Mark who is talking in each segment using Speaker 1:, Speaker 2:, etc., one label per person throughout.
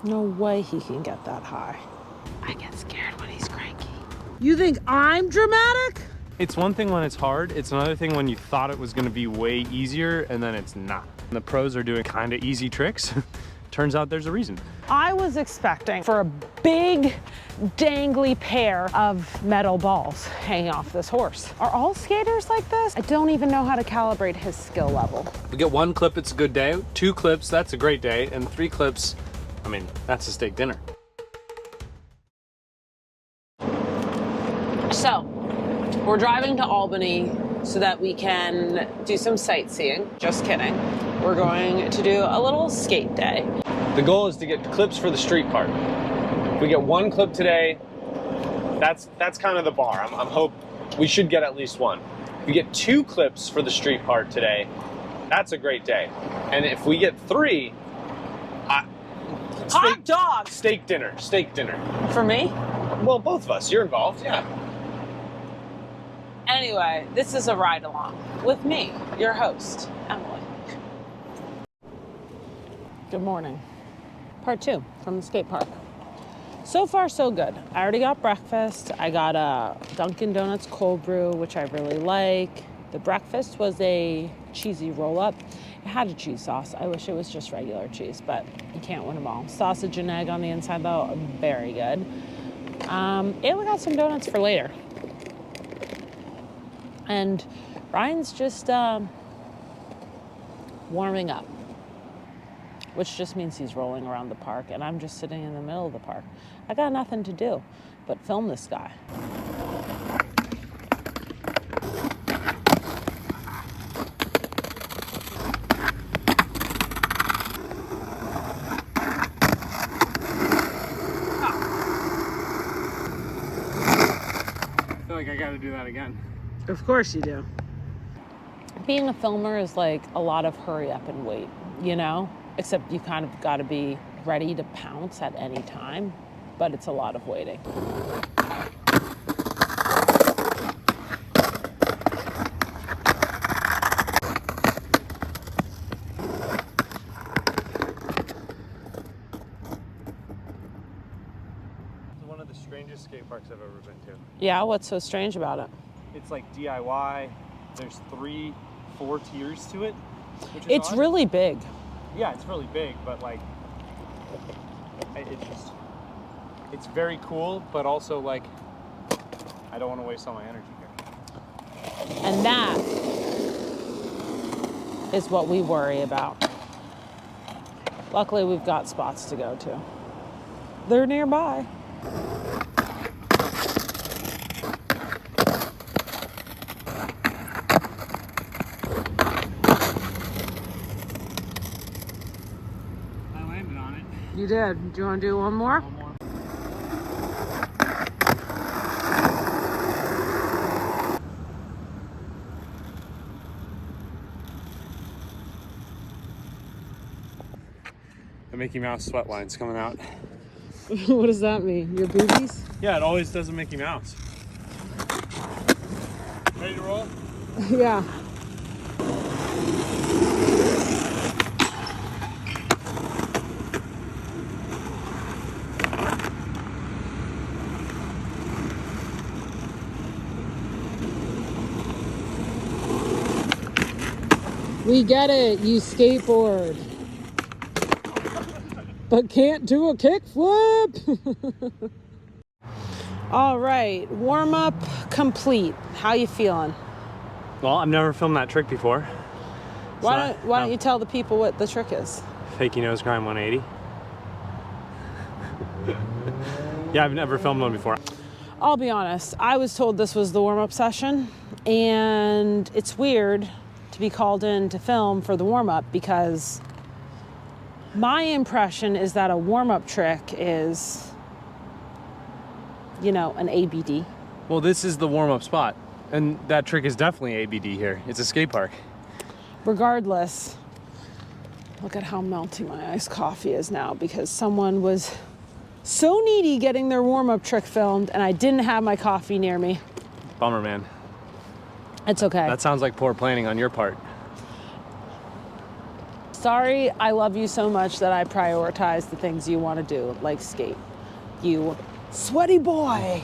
Speaker 1: No way he can get that high. I get scared when he's cranky. You think I'm dramatic?
Speaker 2: It's one thing when it's hard, it's another thing when you thought it was gonna be way easier and then it's not. And the pros are doing kind of easy tricks. Turns out there's a reason.
Speaker 1: I was expecting for a big, dangly pair of metal balls hanging off this horse. Are all skaters like this? I don't even know how to calibrate his skill level.
Speaker 2: We get 1 clip, it's a good day. 2 clips, that's a great day. And 3 clips, I mean, that's a steak dinner.
Speaker 1: So, we're driving to Albany so that we can do some sightseeing. Just kidding. We're going to do a little skate day.
Speaker 2: The goal is to get clips for the street part. If we get 1 clip today, that's kind of the bar. I'm hope we should get at least 1. If we get 2 clips for the street part today, that's a great day. And if we get 3,
Speaker 1: Hot dog!
Speaker 2: Steak dinner.
Speaker 1: For me?
Speaker 2: Well, both of us. You're involved, yeah.
Speaker 1: Anyway, this is a ride along with me, your host, Emily. Good morning. Part 2 from the skate park. So far, so good. I already got breakfast. I got a Dunkin' Donuts cold brew, which I really like. The breakfast was a cheesy roll-up. It had a cheese sauce. I wish it was just regular cheese, but you can't win them all. Sausage and egg on the inside, though, very good. And we got some donuts for later. And Ryan's just warming up, which just means he's rolling around the park, and I'm just sitting in the middle of the park. I got nothing to do but film this guy.
Speaker 2: I feel like I gotta do that again.
Speaker 1: Of course you do. Being a filmer is like a lot of hurry up and wait, you know? Except you kind of got to be ready to pounce at any time, but it's a lot of waiting.
Speaker 2: It's one of the strangest skate parks I've ever been to.
Speaker 1: Yeah, what's so strange about it?
Speaker 2: It's like DIY. There's 3, 4 tiers to it, which is
Speaker 1: It's
Speaker 2: odd.
Speaker 1: really big.
Speaker 2: Yeah, it's really big, but like, it's very cool, but also like, I don't want to waste all my energy here.
Speaker 1: And that is what we worry about. Luckily, we've got spots to go to. They're nearby. You did. Do you want to do one more?
Speaker 2: One more. The Mickey Mouse sweat line's coming out.
Speaker 1: What does that mean? Your boobies?
Speaker 2: Yeah, it always does a Mickey Mouse. Ready to roll?
Speaker 1: Yeah. We get it, you skateboard. But can't do a kickflip. All right, warm up complete. How you feeling?
Speaker 2: Well, I've never filmed that trick before.
Speaker 1: Why don't you tell the people what the trick is?
Speaker 2: Fakey nose grind 180. Yeah, I've never filmed one before.
Speaker 1: I'll be honest, I was told this was the warm-up session, and it's weird to be called in to film for the warm-up because my impression is that a warm-up trick is, you know, an ABD.
Speaker 2: Well, this is the warm-up spot, and that trick is definitely ABD here. It's a skate park.
Speaker 1: Regardless, look at how melty my iced coffee is now because someone was so needy getting their warm-up trick filmed and I didn't have my coffee near me.
Speaker 2: Bummer, man.
Speaker 1: It's okay.
Speaker 2: That sounds like poor planning on your part.
Speaker 1: Sorry, I love you so much that I prioritize the things you want to do, like skate. You sweaty boy.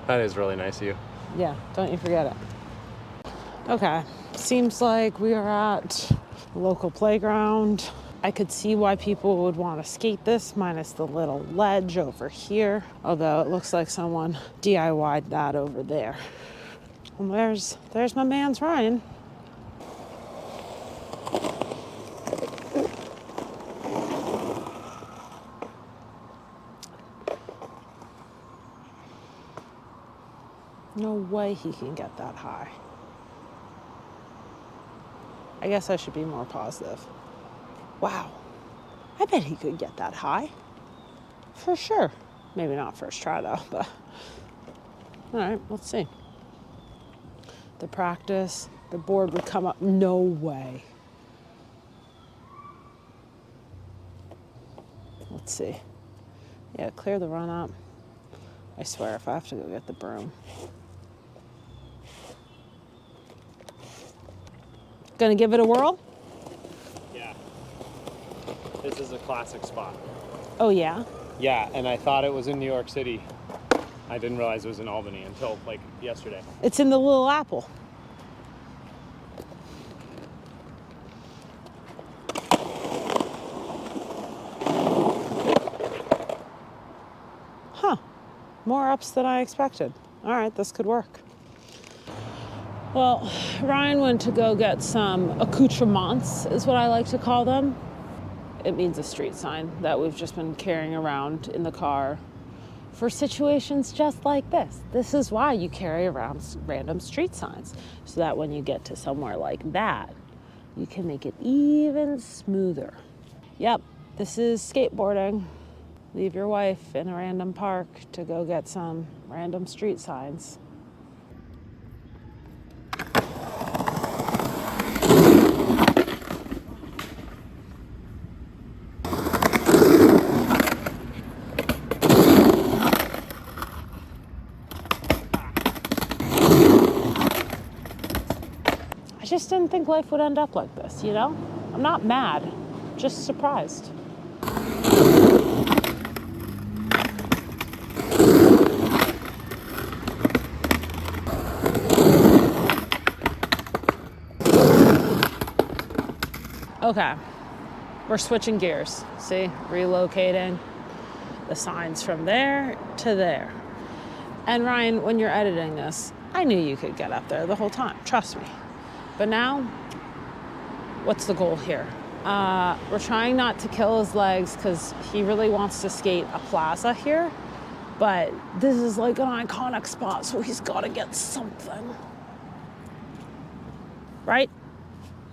Speaker 2: That is really nice of you.
Speaker 1: Yeah, don't you forget it. Okay, seems like we are at a local playground. I could see why people would want to skate this, minus the little ledge over here. Although it looks like someone DIY'd that over there. And there's my man's Ryan. No way he can get that high. I guess I should be more positive. Wow, I bet he could get that high. For sure. Maybe not first try though, but all right, let's see. The practice, the board would come up, no way. Let's see. Yeah, clear the run up. I swear if I have to go get the broom. Gonna give it a whirl?
Speaker 2: Yeah. This is a classic spot.
Speaker 1: Oh yeah?
Speaker 2: Yeah, and I thought it was in New York City. I didn't realize it was in Albany until like yesterday.
Speaker 1: It's in the Little Apple. Huh. More ups than I expected. All right, this could work. Well, Ryan went to go get some accoutrements, is what I like to call them. It means a street sign that we've just been carrying around in the car for situations just like this. This is why you carry around random street signs, so that when you get to somewhere like that, you can make it even smoother. Yep, this is skateboarding. Leave your wife in a random park to go get some random street signs. I just didn't think life would end up like this, you know? I'm not mad, just surprised. Okay, we're switching gears. See, relocating the signs from there to there. And Ryan, when you're editing this, I knew you could get up there the whole time, trust me. But now, what's the goal here? We're trying not to kill his legs because he really wants to skate a Plaza here, but this is like an iconic spot, so he's gotta get something. Right?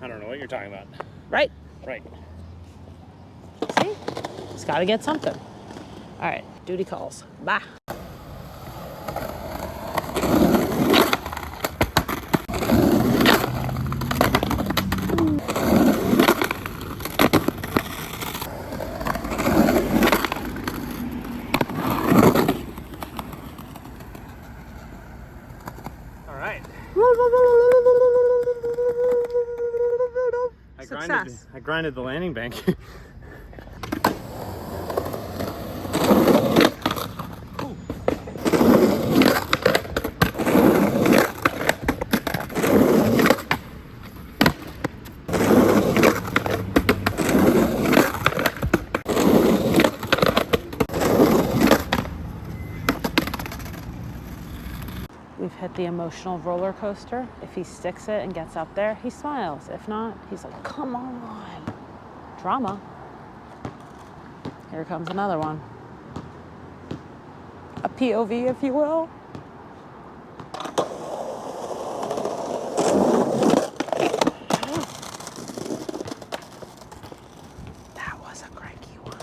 Speaker 2: I don't know what you're talking about.
Speaker 1: Right?
Speaker 2: Right.
Speaker 1: See? He's gotta get something. All right, duty calls. Bye.
Speaker 2: I grinded the landing bank.
Speaker 1: We've hit the emotional roller coaster. If he sticks it and gets up there, he smiles. If not, he's like, come on. Drama. Here comes another one. A POV, if you will. That was a cranky one.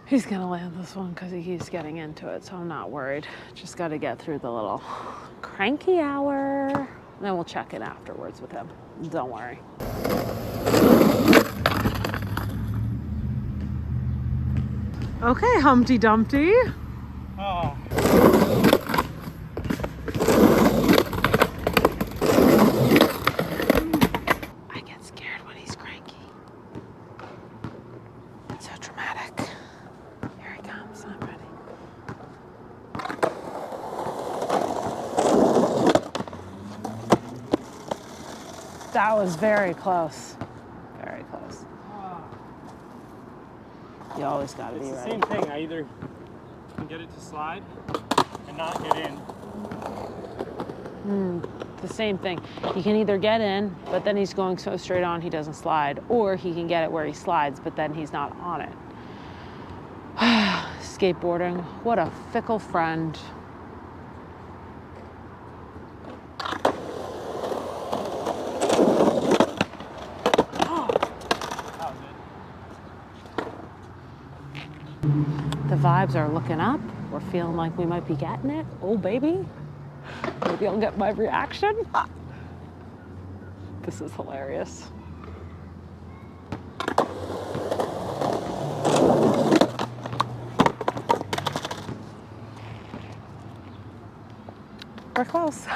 Speaker 1: He's gonna land this one because he keeps getting into it, so I'm not worried. Just gotta get through the little cranky hour, and then we'll check in afterwards with him. Don't worry. Okay, Humpty Dumpty.
Speaker 2: Oh.
Speaker 1: That was very close. Very close. You always got to be ready.
Speaker 3: It's the same thing. I either can get it to slide and not get in.
Speaker 1: The same thing. He can either get in, but then he's going so straight on he doesn't slide, or he can get it where he slides, but then he's not on it. Skateboarding, what a fickle friend. The vibes are looking up. We're feeling like we might be getting it. Oh, baby. Maybe I'll get my reaction. This is hilarious. We're close.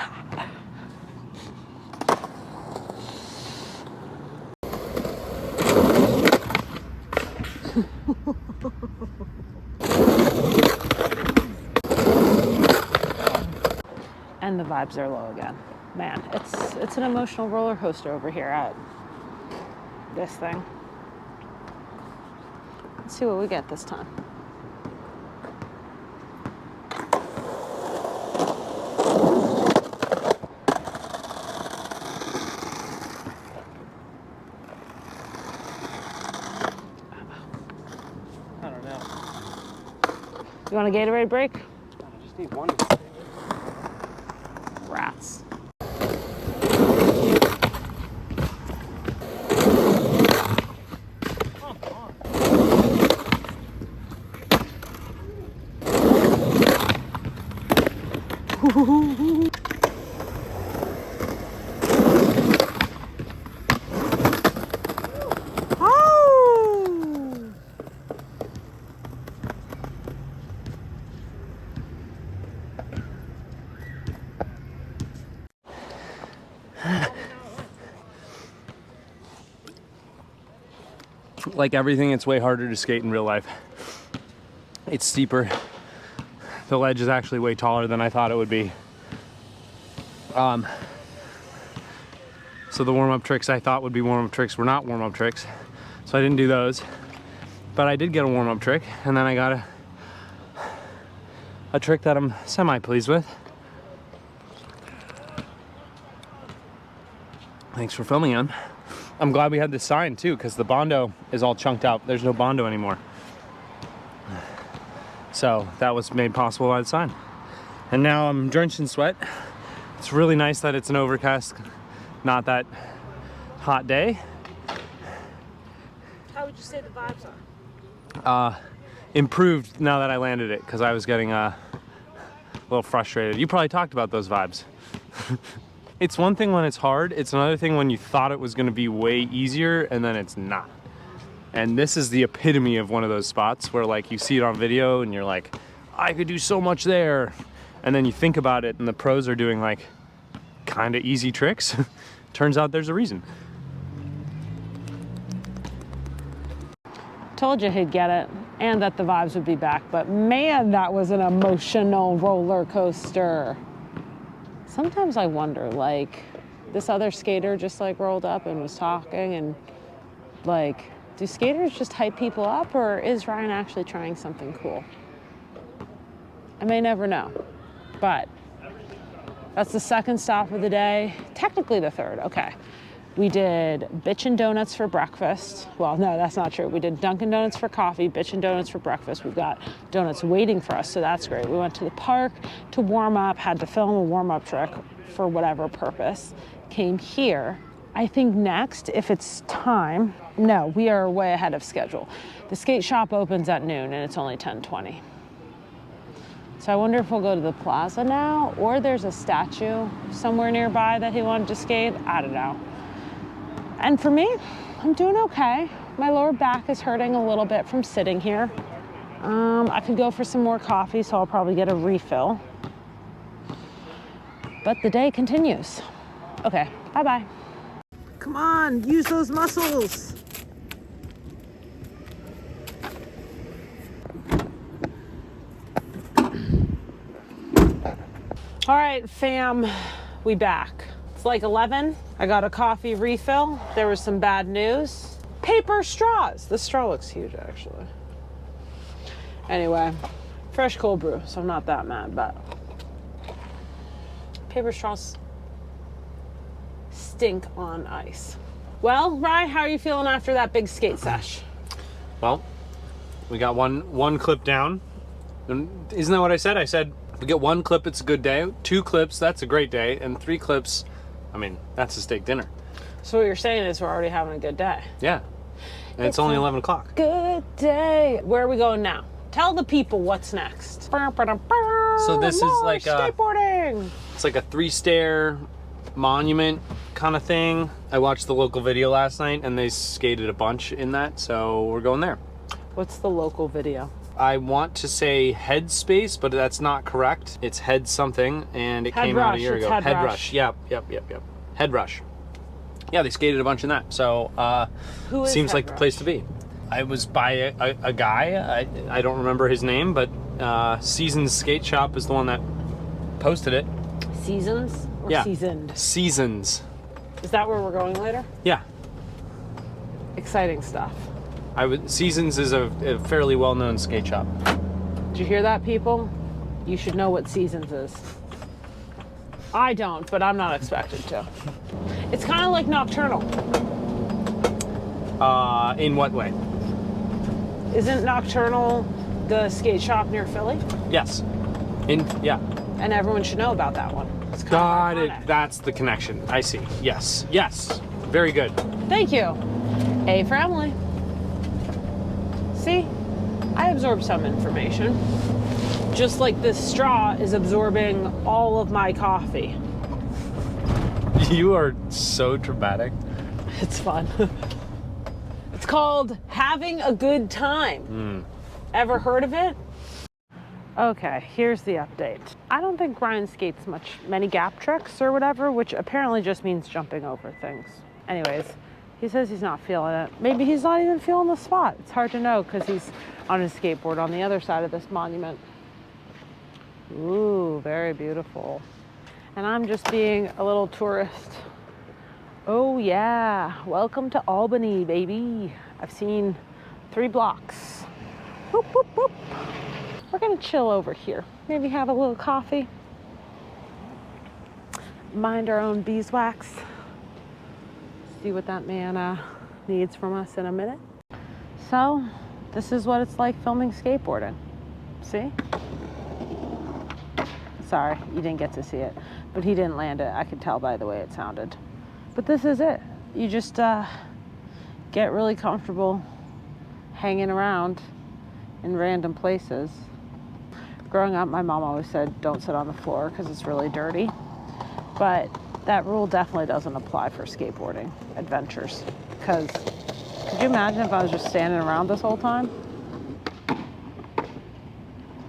Speaker 1: And the vibes are low again. Man, it's an emotional roller coaster over here at this thing. Let's see what we get this time.
Speaker 3: I don't know.
Speaker 1: You want a Gatorade break?
Speaker 3: I just need one.
Speaker 1: Rats.
Speaker 3: Like everything, it's way harder to skate in real life. It's steeper. The ledge is actually way taller than I thought it would be. So the warm-up tricks I thought would be warm-up tricks were not warm-up tricks. So I didn't do those. But I did get a warm-up trick, and then I got a trick that I'm semi-pleased with. Thanks for filming him. I'm glad we had this sign too, because the Bondo is all chunked out. There's no Bondo anymore. So that was made possible by the sign. And now I'm drenched in sweat. It's really nice that it's an overcast, not that hot day.
Speaker 1: How would you say the vibes are?
Speaker 3: Improved now that I landed it, because I was getting a little frustrated. You probably talked about those vibes. It's one thing when it's hard, it's another thing when you thought it was gonna be way easier and then it's not. And this is the epitome of one of those spots where like you see it on video and you're like, I could do so much there. And then you think about it and the pros are doing like kind of easy tricks. Turns out there's a reason.
Speaker 1: Told you he'd get it and that the vibes would be back, but man, that was an emotional roller coaster. Sometimes I wonder, like, this other skater just like rolled up and was talking, and like, do skaters just hype people up, or is Ryan actually trying something cool? I may never know, but that's the second stop of the day. Technically the third, okay. We did Bitchin' Donuts for breakfast. Well, no, that's not true. We did Dunkin' Donuts for coffee, Bitchin' Donuts for breakfast. We've got donuts waiting for us, so that's great. We went to the park to warm up, had to film a warm-up trick for whatever purpose. Came here. I think next, if it's time, no, we are way ahead of schedule. The skate shop opens at noon and it's only 10:20. So I wonder if we'll go to the Plaza now, or there's a statue somewhere nearby that he wanted to skate. I don't know. And for me, I'm doing okay. My lower back is hurting a little bit from sitting here. I could go for some more coffee, so I'll probably get a refill. But the day continues. Okay, bye-bye. Come on, use those muscles. All right, fam, we back It's like 11. I got a coffee refill. There was some bad news. Paper straws. This straw looks huge, actually. Anyway, fresh cold brew, so I'm not that mad, but paper straws stink on ice. Well, Rye, how are you feeling after that big skate sesh?
Speaker 3: Well, we got one clip down. And isn't that what I said? I said, if we get 1 clip, it's a good day. 2 clips, that's a great day. And 3 clips, I mean, that's a steak dinner.
Speaker 1: So what you're saying is we're already having a good day.
Speaker 3: Yeah. And it's only 11 o'clock.
Speaker 1: Good day. Where are we going now? Tell the people what's next.
Speaker 3: So this is like
Speaker 1: skateboarding.
Speaker 3: It's like a 3-stair monument kind of thing. I watched the local video last night and they skated a bunch in that, so we're going there.
Speaker 1: What's the local video?
Speaker 3: I want to say Headspace, but that's not correct. It's Head something, and it came out a year ago.
Speaker 1: Head
Speaker 3: Rush. Yep. Head Rush. Yeah, they skated a bunch in that. So
Speaker 1: Who is
Speaker 3: seems
Speaker 1: Head
Speaker 3: like the
Speaker 1: Rush?
Speaker 3: place to be. I was by a guy. I don't remember his name, but Seasons Skate Shop is the one that posted it.
Speaker 1: Seasons or
Speaker 3: Yeah.
Speaker 1: seasoned?
Speaker 3: Seasons.
Speaker 1: Is that where we're going later?
Speaker 3: Yeah.
Speaker 1: Exciting stuff.
Speaker 3: Seasons is a fairly well-known skate shop.
Speaker 1: Did you hear that, people? You should know what Seasons is. I don't, but I'm not expected to. It's kind of like Nocturnal.
Speaker 3: In what way?
Speaker 1: Isn't Nocturnal the skate shop near Philly?
Speaker 3: Yes. Yeah.
Speaker 1: And everyone should know about that one. It's kind
Speaker 3: Got
Speaker 1: of
Speaker 3: it.
Speaker 1: iconic.
Speaker 3: That's the connection. I see. Yes. Yes. Very good.
Speaker 1: Thank you. A for Emily. See, I absorbed some information. Just like this straw is absorbing all of my coffee.
Speaker 3: You are so dramatic.
Speaker 1: It's fun. It's called having a good time. Ever heard of it? Okay, here's the update. I don't think Ryan skates many gap tricks or whatever, which apparently just means jumping over things. Anyways, he says he's not feeling it. Maybe he's not even feeling the spot. It's hard to know because he's on his skateboard on the other side of this monument. Ooh, very beautiful. And I'm just being a little tourist. Oh yeah, welcome to Albany, baby. I've seen 3 blocks. Whoop, whoop, whoop. We're gonna chill over here. Maybe have a little coffee. Mind our own beeswax. See what that man needs from us in a minute. So, this is what it's like filming skateboarding. See? Sorry, you didn't get to see it, but he didn't land it. I could tell by the way it sounded. But this is it. You just get really comfortable hanging around in random places. Growing up, my mom always said, don't sit on the floor because it's really dirty. But that rule definitely doesn't apply for skateboarding adventures. Because could you imagine if I was just standing around this whole time?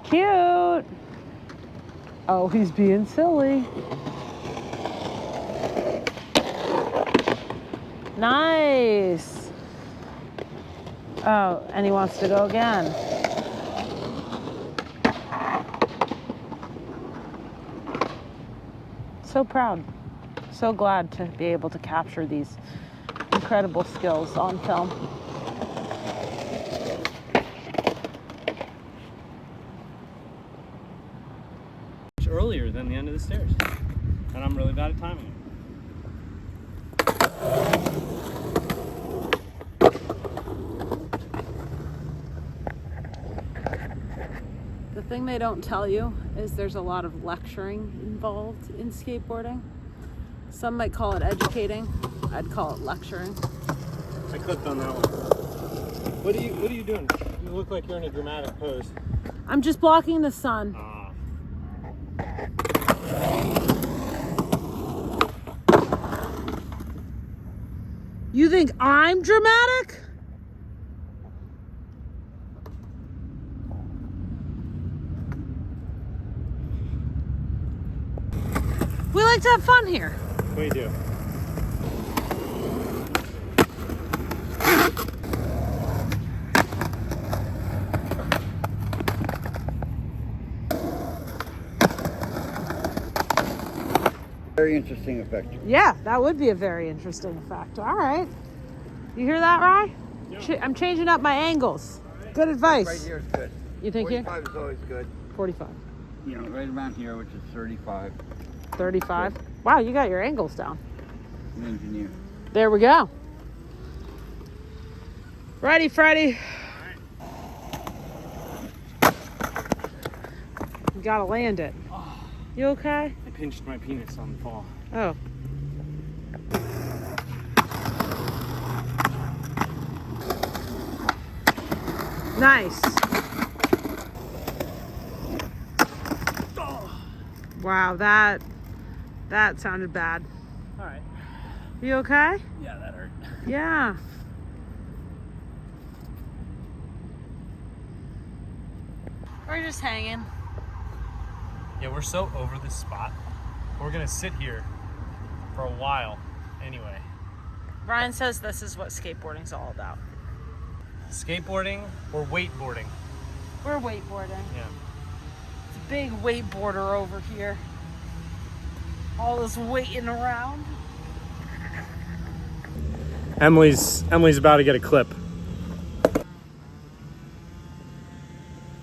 Speaker 1: Cute. Oh, he's being silly. Nice. Oh, and he wants to go again. So proud. So glad to be able to capture these incredible skills on film.
Speaker 3: Earlier than the end of the stairs, and I'm really bad at timing it.
Speaker 1: The thing they don't tell you is there's a lot of lecturing involved in skateboarding. Some might call it educating. I'd call it lecturing.
Speaker 3: I clicked on that one. What are you doing? You look like you're in a dramatic pose.
Speaker 1: I'm just blocking the sun. You think I'm dramatic? We like to have fun here.
Speaker 3: We do.
Speaker 4: Very interesting effect.
Speaker 1: Yeah, that would be a very interesting effect. All right. You hear that, Rye? Yeah. I'm changing up my angles. Right. Good advice.
Speaker 4: Right here is good.
Speaker 1: You think
Speaker 4: 45 is always good.
Speaker 1: 45.
Speaker 4: You know, right around here, which is 35.
Speaker 1: 35? Wow, you got your angles down.
Speaker 4: An engineer.
Speaker 1: There we go. Righty, Freddy. You gotta land it. You okay?
Speaker 3: I pinched my penis on the fall.
Speaker 1: Oh. Nice. Wow, that sounded bad.
Speaker 3: All right.
Speaker 1: You okay?
Speaker 3: Yeah, that hurt.
Speaker 1: Yeah. We're just hanging.
Speaker 3: Yeah, we're so over this spot. We're gonna sit here for a while anyway.
Speaker 1: Ryan says this is what skateboarding's all about.
Speaker 3: Skateboarding or wakeboarding?
Speaker 1: We're wakeboarding.
Speaker 3: Yeah.
Speaker 1: It's a big wakeboarder over here. All this waiting around.
Speaker 3: Emily's about to get a clip.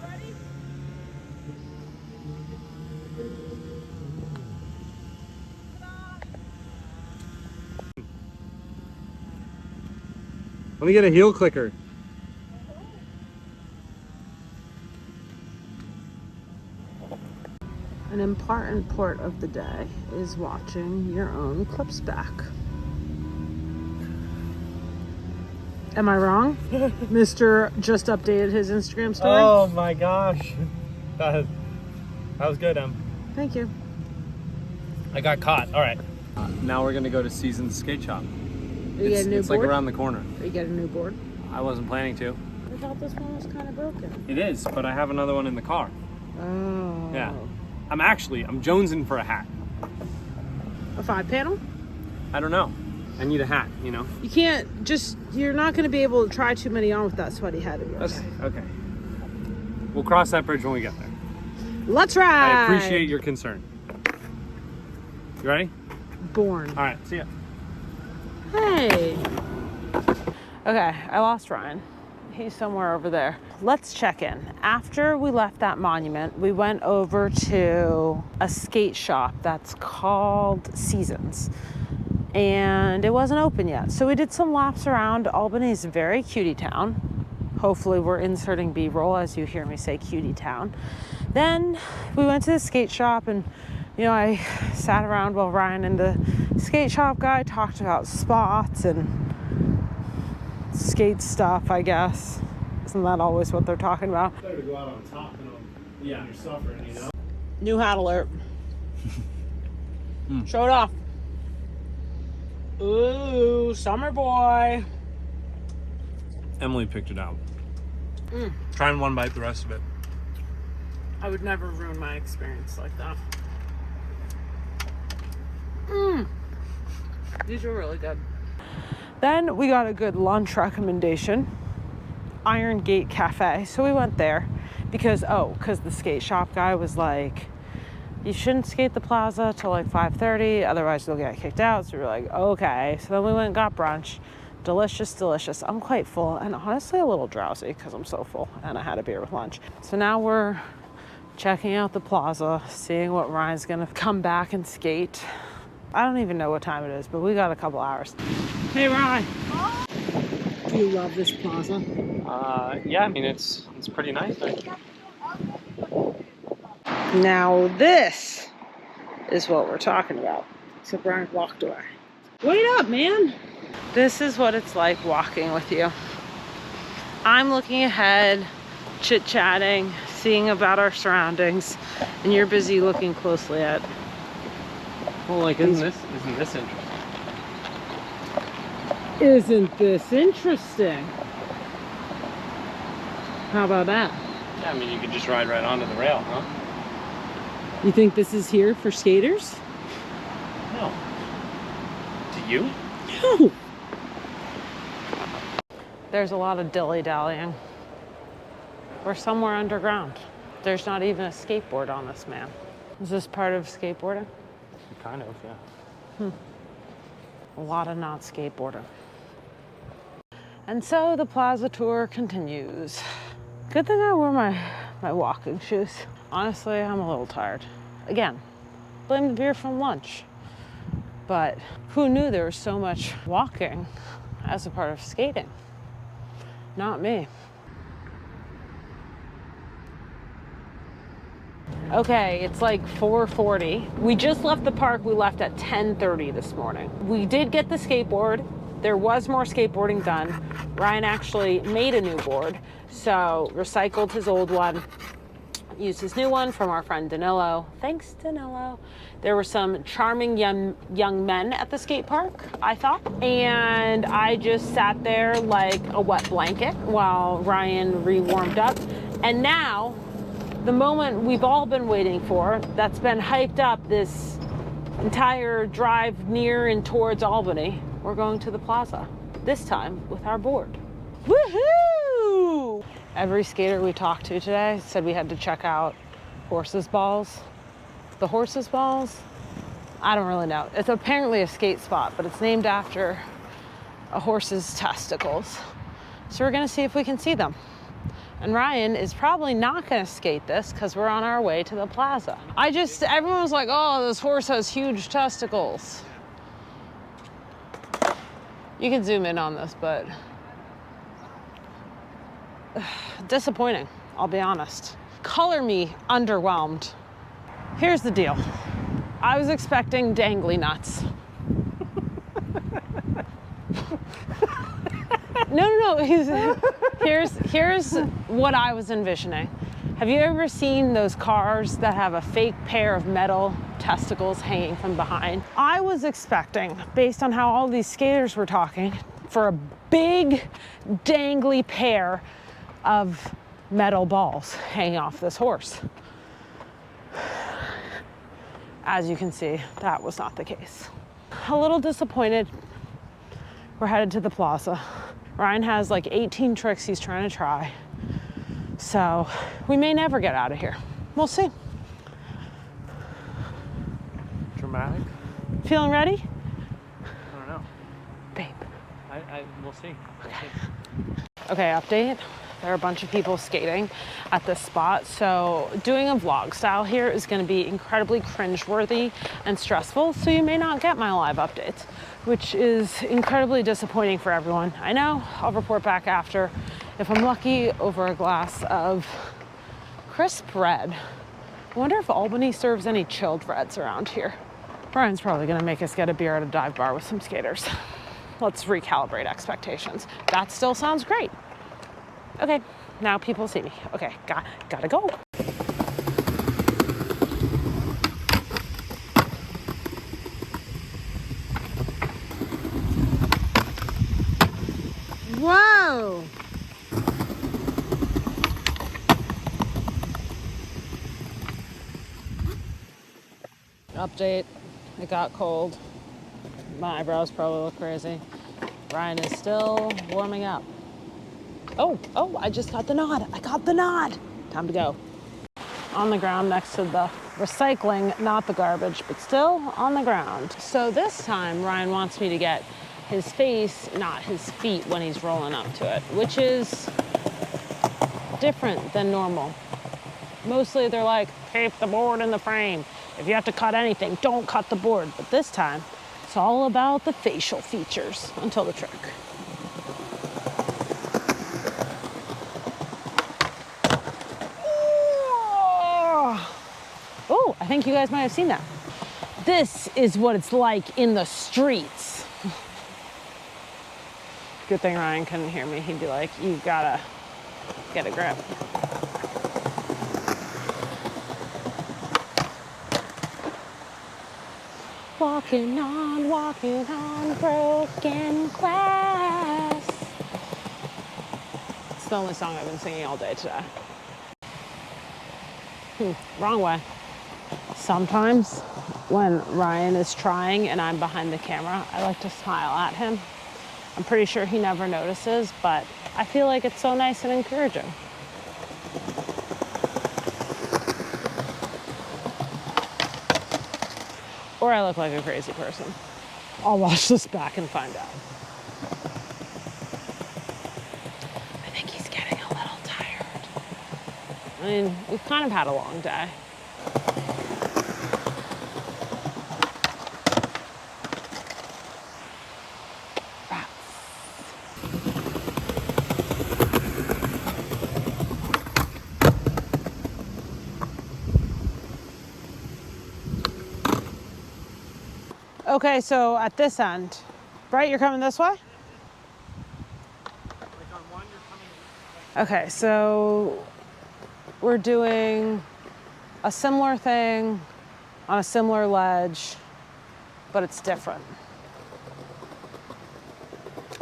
Speaker 1: Ready?
Speaker 3: Let me get a heel clicker.
Speaker 1: An important part of the day is watching your own clips back. Am I wrong? Mr. just updated his Instagram story.
Speaker 3: Oh my gosh. That was good, Em.
Speaker 1: Thank you.
Speaker 3: I got caught. All right. Now we're gonna go to Season's Skate Shop.
Speaker 1: Are you getting a new
Speaker 3: It's
Speaker 1: board?
Speaker 3: like around the corner.
Speaker 1: Are you getting a new board?
Speaker 3: I wasn't planning to.
Speaker 1: I thought this one was kind of broken.
Speaker 3: It is, but I have another one in the car.
Speaker 1: Oh.
Speaker 3: Yeah. I'm jonesing for a hat.
Speaker 1: A 5-panel?
Speaker 3: I don't know. I need a hat, you know?
Speaker 1: You can't you're not going to be able to try too many on with that sweaty head of yours.
Speaker 3: Okay. We'll cross that bridge when we get there.
Speaker 1: Let's ride!
Speaker 3: I appreciate your concern. You ready?
Speaker 1: Born.
Speaker 3: All right, see ya.
Speaker 1: Hey. Okay, I lost Ryan. He's somewhere over there. Let's check in. After we left that monument, we went over to a skate shop that's called Seasons. And it wasn't open yet. So we did some laps around. Albany's a very cutie town. Hopefully we're inserting B-roll as you hear me say cutie town. Then we went to the skate shop and I sat around while Ryan and the skate shop guy talked about spots and skate stuff, I guess. Isn't that always what they're talking about?
Speaker 3: Better to go out on top than when you're suffering, you know?
Speaker 1: New hat alert. Show it off. Ooh, summer boy.
Speaker 3: Emily picked it out. Try and one bite the rest of it.
Speaker 1: I would never ruin my experience like that. These are really good. Then we got a good lunch recommendation. Iron Gate Cafe. So we went there because the skate shop guy was like, you shouldn't skate the Plaza till like 5:30, otherwise you'll get kicked out. So we were like, okay. So then we went and got brunch. Delicious, delicious. I'm quite full and honestly a little drowsy because I'm so full and I had a beer with lunch. So now we're checking out the Plaza, seeing what Ryan's gonna come back and skate. I don't even know what time it is, but we got a couple hours. Hey, Ryan. Do you love this Plaza?
Speaker 3: Yeah, I mean, it's pretty nice.
Speaker 1: Now this is what we're talking about. So Brian walked away. Wait up, man. This is what it's like walking with you. I'm looking ahead, chit-chatting, seeing about our surroundings, and you're busy looking closely at.
Speaker 3: Well, like, isn't this interesting?
Speaker 1: Isn't this interesting? How about that?
Speaker 3: Yeah, I mean, you could just ride right onto the rail, huh?
Speaker 1: You think this is here for skaters?
Speaker 3: No. Do you?
Speaker 1: No. There's a lot of dilly-dallying. We're somewhere underground. There's not even a skateboard on this, man. Is this part of skateboarding?
Speaker 3: Kind of, yeah.
Speaker 1: A lot of not skateboarding. And so the Plaza tour continues. Good thing I wore my walking shoes. Honestly, I'm a little tired. Again, blame the beer from lunch. But who knew there was so much walking as a part of skating? Not me. Okay, it's like 4:40. We just left the park. We left at 10:30 this morning. We did get the skateboard. There was more skateboarding done. Ryan actually made a new board, so recycled his old one, used his new one from our friend Danilo. Thanks, Danilo. There were some charming young men at the skate park, I thought, and I just sat there like a wet blanket while Ryan re-warmed up. And now, the moment we've all been waiting for, that's been hyped up this entire drive near and towards Albany, we're going to the Plaza, this time with our board. Woohoo! Every skater we talked to today said we had to check out horses' balls. The horses' balls? I don't really know. It's apparently a skate spot, but it's named after a horse's testicles. So we're gonna see if we can see them. And Ryan is probably not gonna skate this because we're on our way to the Plaza. Everyone was like, oh, this horse has huge testicles. You can zoom in on this, but disappointing, I'll be honest. Color me underwhelmed. Here's the deal. I was expecting dangly nuts. No. Here's what I was envisioning. Have you ever seen those cars that have a fake pair of metal testicles hanging from behind? I was expecting, based on how all these skaters were talking, for a big dangly pair of metal balls hanging off this horse. As you can see, that was not the case. A little disappointed. We're headed to the Plaza. Ryan has like 18 tricks he's trying to try. So we may never get out of here. We'll see.
Speaker 3: Dramatic?
Speaker 1: Feeling ready?
Speaker 3: I don't know.
Speaker 1: Babe.
Speaker 3: We'll see.
Speaker 1: Okay, update. There are a bunch of people skating at this spot, so doing a vlog style here is going to be incredibly cringeworthy and stressful, so you may not get my live updates, which is incredibly disappointing for everyone. I know, I'll report back after, if I'm lucky, over a glass of crisp red. I wonder if Albany serves any chilled reds around here. Brian's probably going to make us get a beer at a dive bar with some skaters. Let's recalibrate expectations. That still sounds great. Okay, now people see me. Okay, gotta go. Whoa! Update, it got cold. My eyebrows probably look crazy. Ryan is still warming up. Oh, I just got the nod. I got the nod. Time to go. On the ground next to the recycling, not the garbage, but still on the ground. So this time, Ryan wants me to get his face, not his feet, when he's rolling up to it, which is different than normal. Mostly they're like, keep the board in the frame. If you have to cut anything, don't cut the board. But this time, it's all about the facial features until the trick. Oh, I think you guys might have seen that. This is what it's like in the streets. Good thing Ryan couldn't hear me. He'd be like, you gotta get a grip. Walking on broken glass. It's the only song I've been singing all day today. Wrong way. Sometimes when Ryan is trying and I'm behind the camera, I like to smile at him. I'm pretty sure he never notices, but I feel like it's so nice and encouraging. Or I look like a crazy person. I'll watch this back and find out. I think he's getting a little tired. I mean, we've kind of had a long day. Okay, so at this end, right, you're coming this way? Okay, so we're doing a similar thing on a similar ledge, but it's different.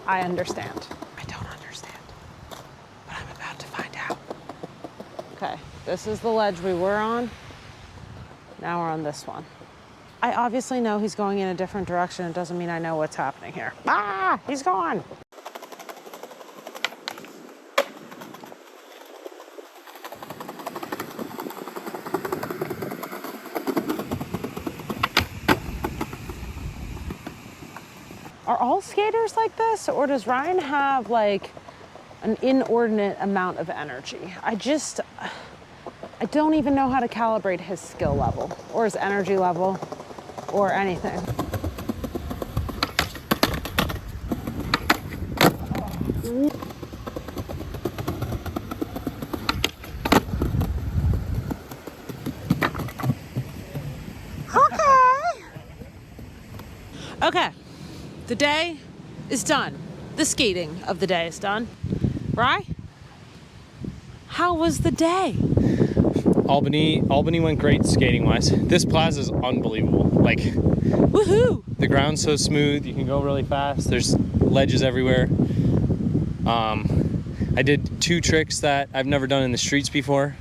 Speaker 1: I understand. I don't understand, but I'm about to find out. Okay, this is the ledge we were on. Now we're on this one. I obviously know he's going in a different direction. It doesn't mean I know what's happening here. Ah, he's gone. Are all skaters like this, or does Ryan have like an inordinate amount of energy? I don't even know how to calibrate his skill level or his energy level or anything. Okay, the day is done. The skating of the day is done. Right? How was the day?
Speaker 3: Albany went great skating-wise. This plaza is unbelievable. Like,
Speaker 1: woohoo!
Speaker 3: The ground's so smooth. You can go really fast. There's ledges everywhere. I did 2 tricks that I've never done in the streets before.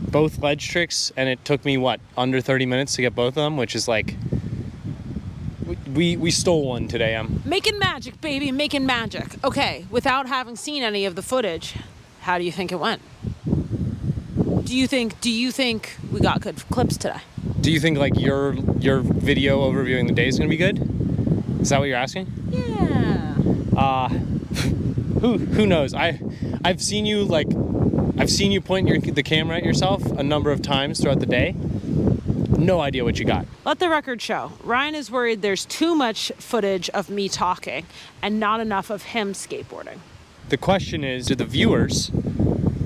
Speaker 3: Both ledge tricks, and it took me, what, under 30 minutes to get both of them, which is like, we stole one today.
Speaker 1: Making magic, baby, making magic. Okay, without having seen any of the footage, how do you think it went? Do you think we got good clips today?
Speaker 3: Do you think like your video overviewing the day is gonna be good? Is that what you're asking?
Speaker 1: Yeah.
Speaker 3: Who knows? I've seen you point the camera at yourself a number of times throughout the day. No idea what you got.
Speaker 1: Let the record show. Ryan is worried there's too much footage of me talking and not enough of him skateboarding.
Speaker 3: The question is, do the viewers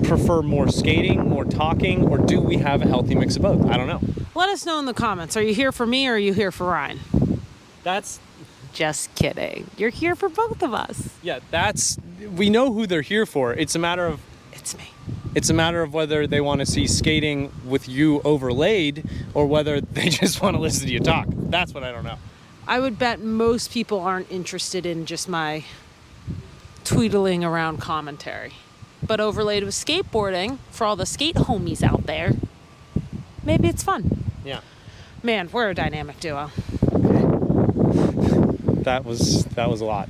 Speaker 3: prefer more skating, more talking, or do we have a healthy mix of both? I don't know.
Speaker 1: Let us know in the comments. Are you here for me or are you here for Ryan?
Speaker 3: That's...
Speaker 1: Just kidding. You're here for both of us.
Speaker 3: Yeah, we know who they're here for. It's a matter of...
Speaker 1: It's me.
Speaker 3: It's a matter of whether they want to see skating with you overlaid or whether they just want to listen to you talk. That's what I don't know.
Speaker 1: I would bet most people aren't interested in just my tweedling around commentary. But overlaid with skateboarding, for all the skate homies out there, maybe it's fun.
Speaker 3: Yeah.
Speaker 1: Man, we're a dynamic duo.
Speaker 3: That was a lot.